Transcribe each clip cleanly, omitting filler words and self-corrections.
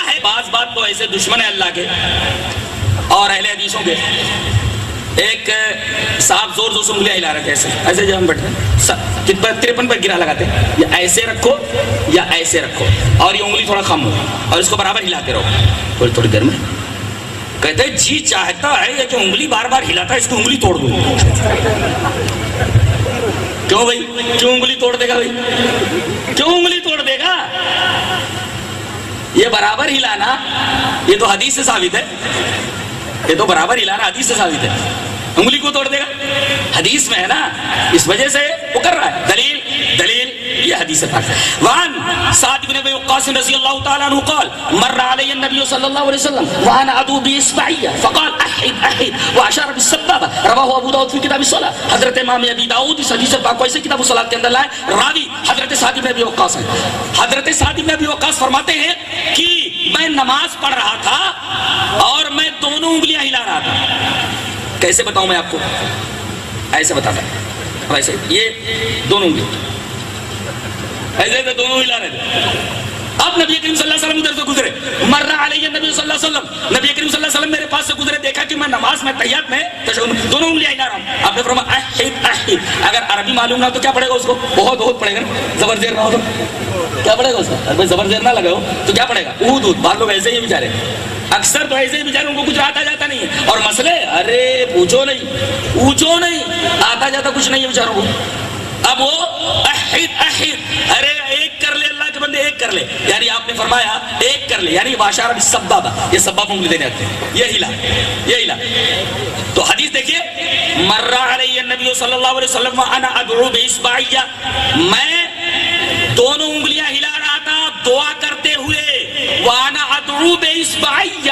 ہے بعض بات تو ایسے دشمن ہے اللہ کے اور اہل حدیثوں کے. ایک صاحب زور زور سے انگلیاں ہلا رہے تھے ایسے ایسے جب ہم بیٹھے 53 پر گرا لگاتے ہیں, یا ایسے رکھو یا ایسے رکھو, اور یہ انگلی تھوڑا خم ہو اور اس کو برابر ہلاتے رہو. تھوڑی دیر میں کہتے ہیں جی چاہتا ہے یہ جو انگلی بار بار ہلاتا ہے اس کی انگلی توڑ دوں. کیوں بھائی, کیوں انگلی توڑ دے گا بھائی, کیوں انگلی توڑ دے گا؟ یہ برابر ہلانا یہ تو حدیث سے ثابت ہے, یہ تو برابر ہلانا حدیث سے ثابت ہے. انگلی کو توڑ دے گا, حدیث میں ہے نا, اس وجہ سے وہ کر رہا ہے. دلیل دلیل یہ حدیث پاک ہے. وعن سعد بن ابی وقاص رضی اللہ تعالی عنہ قال مر علی النبی صلی اللہ علیہ وسلم وانا ادعو باصبعی فقال احد احد واشار بالسبابہ. رواہ ابو داؤد فی کتاب الصلاۃ. حضرت امام ابی داؤد اس حدیث پاک کو ایسے کتاب الصلاۃ کے اندر لائے. راوی حضرت سعد بن ابی وقاص ہیں. حضرت سعد بن ابی وقاص فرماتے ہیں کہ میں نماز پڑھ رہا تھا اور میں دونوں انگلیاں ہلا رہا تھا. کیسے بتاؤں میں آپ کو؟ ایسے بتاتا ہوں, ایسے یہ دونوں انگلی ایسے دونوں ہلا رہے تھے. اب نبی کریم صلی اللہ علیہ وسلم ادھر سے گزرے. مر علی النبی صلی اللہ علیہ وسلم, نبی کریم صلی اللہ علیہ وسلم میرے پاس سے گزرے, دیکھا کہ میں نماز میں تحیات میں دونوں انگلیاں ہلا رہا ہوں. آپ نے فرمایا احد احد. اگر عربی معلوم نہ تو کیا پڑے گا اس کو؟ بہت بہت پڑے گا نا, زبر زیر نہ ہو تو کیا پڑے گا اس کا؟ اگر زبر زیر نہ لگا ہو تو کیا پڑے گا؟ اود اود. بعض لوگ ایسے ہی بیچارے, اکثر تو ایسے ہی بیچارے ان کو کچھ آتا جاتا نہیں ہے, اور مسئلے ارے پوچھو نہیں آتا جاتا کچھ نہیں ہے بیچاروں کو. اب وہ احد احد, ارے ایک کر لے اللہ کے بندے, ایک کر لے, یعنی آپ نے فرمایا ایک کر لے, یعنی واشار بالسبابہ, یہ سباب انگلی دینے آتے ہیں, یہ ہلا. تو حدیث دیکھیے, مر علی النبی صلی اللہ علیہ وسلم وانا ادعو باصبعی, میں دونوں انگلیاں ہلا رہا تھا دعا کرتے ہوئے. وانا ادعو باصبعی,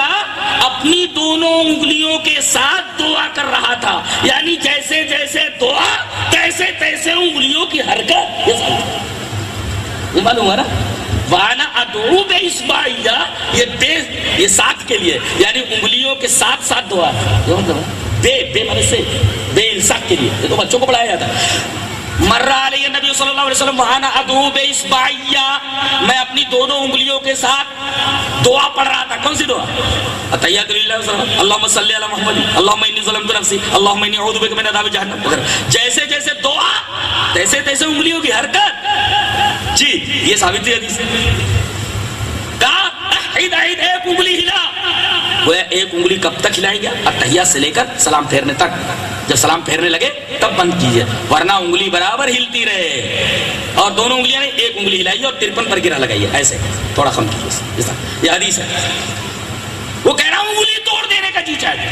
اپنی دونوں انگلیوں کے ساتھ دعا کر رہا تھا, یعنی جیسے جیسے دعا تیسے تیسے انگلیوں کی حرکت. یہ معلوم ہے نا, وانا ادعو باصبعی, یہ ساتھ کے لیے, یعنی انگلیوں کے ساتھ ساتھ دعا. بے معنی سے بے انصاف کے لیے, یہ تو بچوں کو پڑھایا جاتا ہے. مر علی النبی صلی اللہ علیہ وسلم وانا ادعو باصبعی, میں اپنی دونوں انگلیوں کے ساتھ دعا پڑھ رہا تھا. کون سی دعا؟ التحیات للہ والصلوات, اللہم صلی علی محمد, اللہم انی ظلمت نفسی, اللہم انی اعوذ بک من عذاب جہنم وغیرہ. جیسے جیسے دعا تیسے تیسے انگلیوں کی حرکت. جی یہ ثابت ہے حدیث. کہا احد احد, ایک انگلی ہلا. وہ ایک انگلی کب تک ہلائیں گے؟ التحیات سے لے کر سلام پھیرنے تک. جب سلام پھیرنے لگے تب بند کیجئے, ورنہ انگلی برابر ہلتی رہے. اور دونوں انگلیاں نے ایک انگلی ہلائیے اور 53 پر گرا لگائیے, ایسے تھوڑا خم کیجئے. یہ حدیث ہے. وہ کہہ رہا ہوں انگلی توڑ دینے کا جی چاہتے